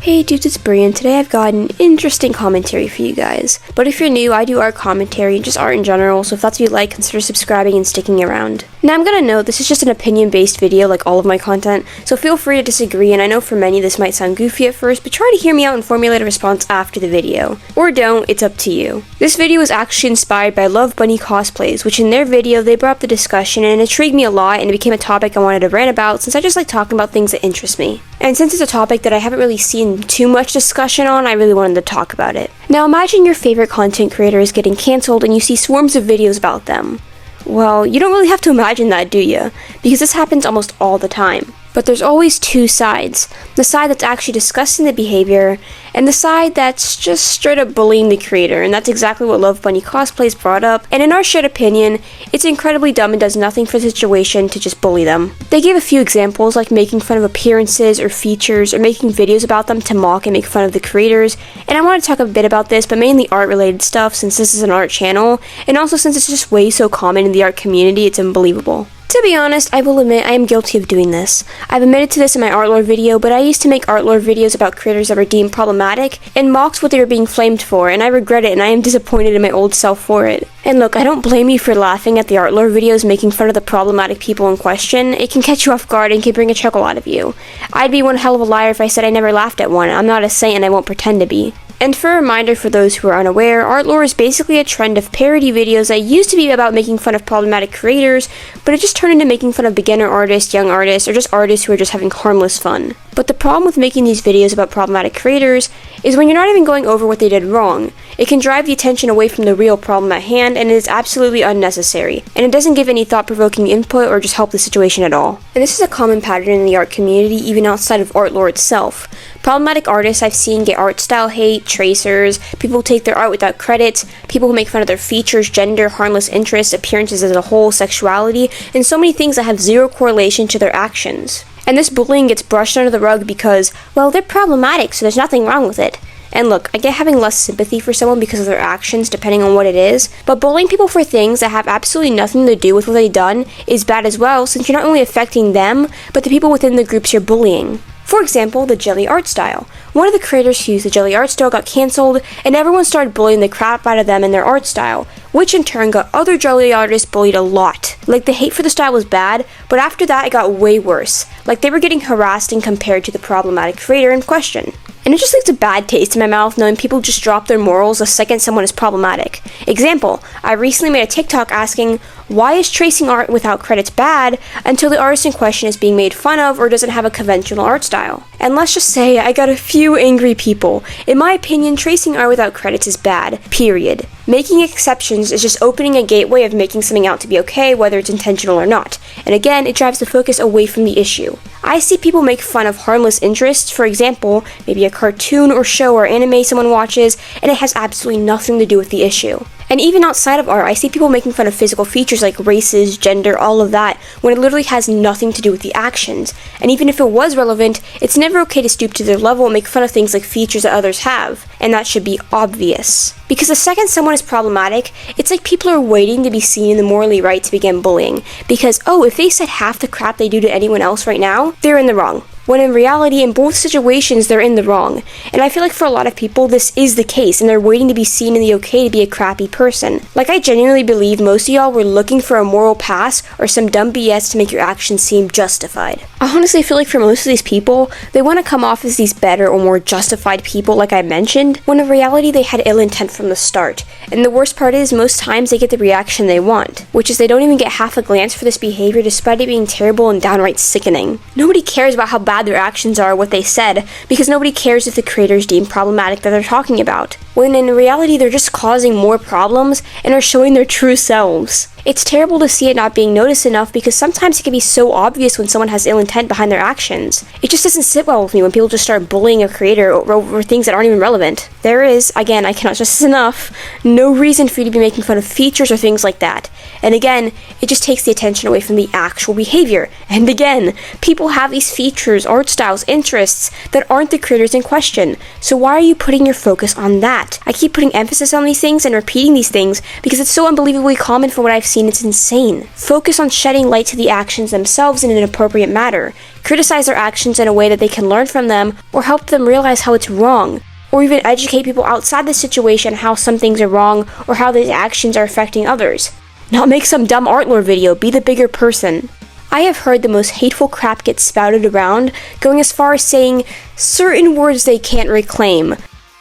Hey dudes, it's Bri, and today I've got an interesting commentary for you guys. But if you're new, I do art commentary and just art in general, so if that's what you like, consider subscribing and sticking around. Now I'm gonna note, this is just an opinion-based video like all of my content, so feel free to disagree, and I know for many this might sound goofy at first, but try to hear me out and formulate a response after the video. Or don't, it's up to you. This video was actually inspired by Love Bunny cosplays, which in their video they brought up the discussion and it intrigued me a lot and it became a topic I wanted to rant about since I just like talking about things that interest me. And since it's a topic that I haven't really seen too much discussion on, I really wanted to talk about it. Now imagine your favorite content creator is getting cancelled and you see swarms of videos about them. Well, you don't really have to imagine that, do you? Because this happens almost all the time. But there's always two sides. The side that's actually discussing the behavior, and the side that's just straight up bullying the creator, and that's exactly what Love Bunny cosplays brought up, and in our shared opinion, it's incredibly dumb and does nothing for the situation to just bully them. They gave a few examples, like making fun of appearances or features, or making videos about them to mock and make fun of the creators, and I want to talk a bit about this, but mainly art-related stuff, since this is an art channel, and also since it's just way so common in the art community, it's unbelievable. To be honest, I will admit I am guilty of doing this. I've admitted to this in my art lore video, but I used to make art lore videos about creators that were deemed problematic and mocked what they were being flamed for, and I regret it and I am disappointed in my old self for it. And look, I don't blame you for laughing at the art lore videos making fun of the problematic people in question. It can catch you off guard and can bring a chuckle out of you. I'd be one hell of a liar if I said I never laughed at one. I'm not a saint and I won't pretend to be. And for a reminder for those who are unaware, art lore is basically a trend of parody videos that used to be about making fun of problematic creators, but it just turned into making fun of beginner artists, young artists, or just artists who are just having harmless fun. But the problem with making these videos about problematic creators is when you're not even going over what they did wrong. It can drive the attention away from the real problem at hand, and it is absolutely unnecessary. And it doesn't give any thought-provoking input or just help the situation at all. And this is a common pattern in the art community, even outside of art lore itself. Problematic artists I've seen get art style hate, tracers, people who take their art without credit, people who make fun of their features, gender, harmless interests, appearances as a whole, sexuality, and so many things that have zero correlation to their actions. And this bullying gets brushed under the rug because, well, they're problematic, so there's nothing wrong with it. And look, I get having less sympathy for someone because of their actions, depending on what it is, but bullying people for things that have absolutely nothing to do with what they've done is bad as well, since you're not only affecting them, but the people within the groups you're bullying. For example, the jelly art style. One of the creators who used the jelly art style got cancelled, and everyone started bullying the crap out of them and their art style, which in turn got other jelly artists bullied a lot. Like, the hate for the style was bad, but after that it got way worse. Like, they were getting harassed and compared to the problematic creator in question. And it just leaves a bad taste in my mouth knowing people just drop their morals the second someone is problematic. Example, I recently made a TikTok asking, why is tracing art without credits bad until the artist in question is being made fun of or doesn't have a conventional art style? And let's just say I got a few angry people. In my opinion, tracing art without credits is bad, period. Making exceptions is just opening a gateway of making something out to be okay, whether it's intentional or not. And again, it drives the focus away from the issue. I see people make fun of harmless interests, for example, maybe a cartoon or show or anime someone watches, and it has absolutely nothing to do with the issue. And even outside of art, I see people making fun of physical features like races, gender, all of that, when it literally has nothing to do with the actions. And even if it was relevant, it's never okay to stoop to their level and make fun of things like features that others have. And that should be obvious. Because the second someone is problematic, it's like people are waiting to be seen in the morally right to begin bullying. Because, oh, if they said half the crap they do to anyone else right now, they're in the wrong. When in reality, in both situations, they're in the wrong. And I feel like for a lot of people, this is the case, and they're waiting to be seen in the okay to be a crappy person. Like, I genuinely believe most of y'all were looking for a moral pass or some dumb BS to make your actions seem justified. I honestly feel like for most of these people, they want to come off as these better or more justified people like I mentioned, when in reality they had ill intent from the start. And the worst part is, most times they get the reaction they want, which is they don't even get half a glance for this behavior despite it being terrible and downright sickening. Nobody cares about how bad their actions are or what they said, because nobody cares if the creators deem problematic that they're talking about, when in reality they're just causing more problems and are showing their true selves. It's terrible to see it not being noticed enough because sometimes it can be so obvious when someone has ill intent behind their actions. It just doesn't sit well with me when people just start bullying a creator over things that aren't even relevant. There is, again, I cannot stress this enough, no reason for you to be making fun of features or things like that. And again, it just takes the attention away from the actual behavior. And again, people have these features, art styles, interests that aren't the creators in question. So why are you putting your focus on that? I keep putting emphasis on these things and repeating these things because it's so unbelievably common for what I've seen. It's insane. Focus on shedding light to the actions themselves in an appropriate manner. Criticize their actions in a way that they can learn from them or help them realize how it's wrong. Or even educate people outside the situation how some things are wrong or how these actions are affecting others. Not make some dumb art lore video, be the bigger person. I have heard the most hateful crap get spouted around, going as far as saying certain words they can't reclaim.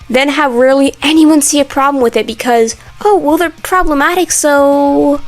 Then have rarely anyone see a problem with it because, oh, well, they're problematic, so...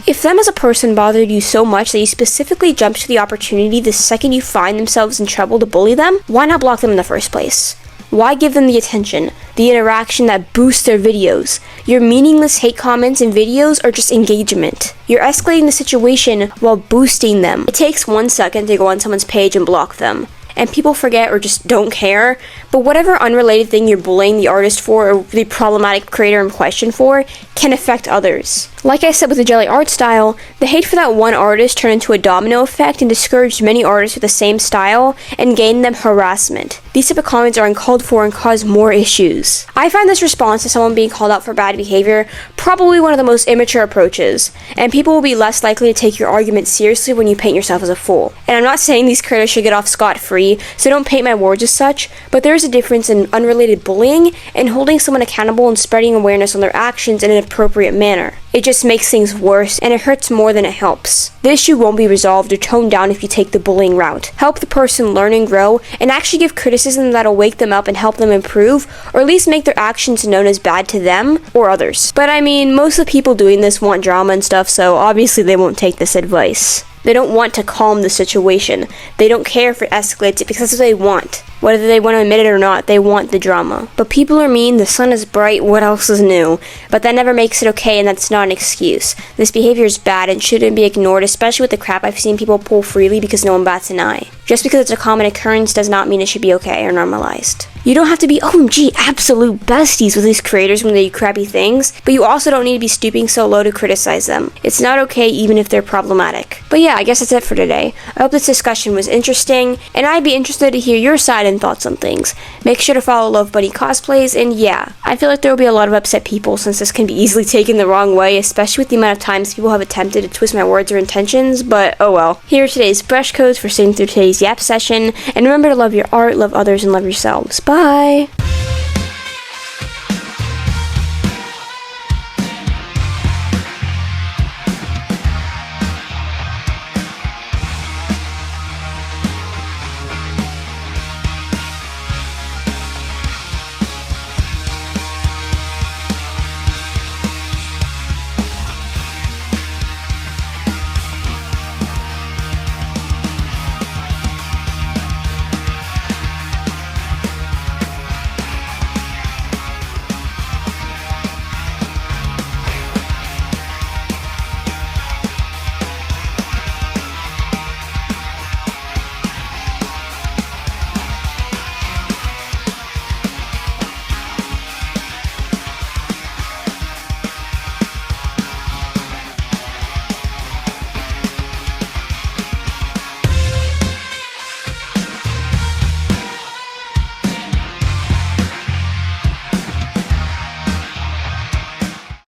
If them as a person bothered you so much that you specifically jumped to the opportunity the second you find themselves in trouble to bully them, why not block them in the first place? Why give them the attention, the interaction that boosts their videos? Your meaningless hate comments and videos are just engagement. You're escalating the situation while boosting them. It takes 1 second to go on someone's page and block them. And people forget or just don't care, but whatever unrelated thing you're bullying the artist for or the problematic creator in question for can affect others. Like I said with the jelly art style, the hate for that one artist turned into a domino effect and discouraged many artists with the same style and gained them harassment. These type of comments are uncalled for and cause more issues. I find this response to someone being called out for bad behavior probably one of the most immature approaches, and people will be less likely to take your argument seriously when you paint yourself as a fool. And I'm not saying these creators should get off scot-free, so don't paint my words as such, but there is a difference in unrelated bullying and holding someone accountable and spreading awareness on their actions in an appropriate manner. It just makes things worse, and it hurts more than it helps. The issue won't be resolved or toned down if you take the bullying route. Help the person learn and grow, and actually give criticism that'll wake them up and help them improve, or at least make their actions known as bad to them or others. But I mean, most of the people doing this want drama and stuff, so obviously they won't take this advice. They don't want to calm the situation. They don't care if it escalates because that's what they want. Whether they want to admit it or not, they want the drama. But people are mean, the sun is bright, what else is new? But that never makes it okay, and that's not an excuse. This behavior is bad and shouldn't be ignored, especially with the crap I've seen people pull freely because no one bats an eye. Just because it's a common occurrence does not mean it should be okay or normalized. You don't have to be, OMG, absolute besties with these creators when they do crappy things, but you also don't need to be stooping so low to criticize them. It's not okay even if they're problematic. But yeah, I guess that's it for today. I hope this discussion was interesting, and I'd be interested to hear your side and thoughts on things. Make sure to follow Love Bunny Cosplays, and yeah, I feel like there will be a lot of upset people since this can be easily taken the wrong way, especially with the amount of times people have attempted to twist my words or intentions, but oh well. Here are today's brush codes for sitting through today's Yap session, and remember to love your art, love others, and love yourselves. Bye!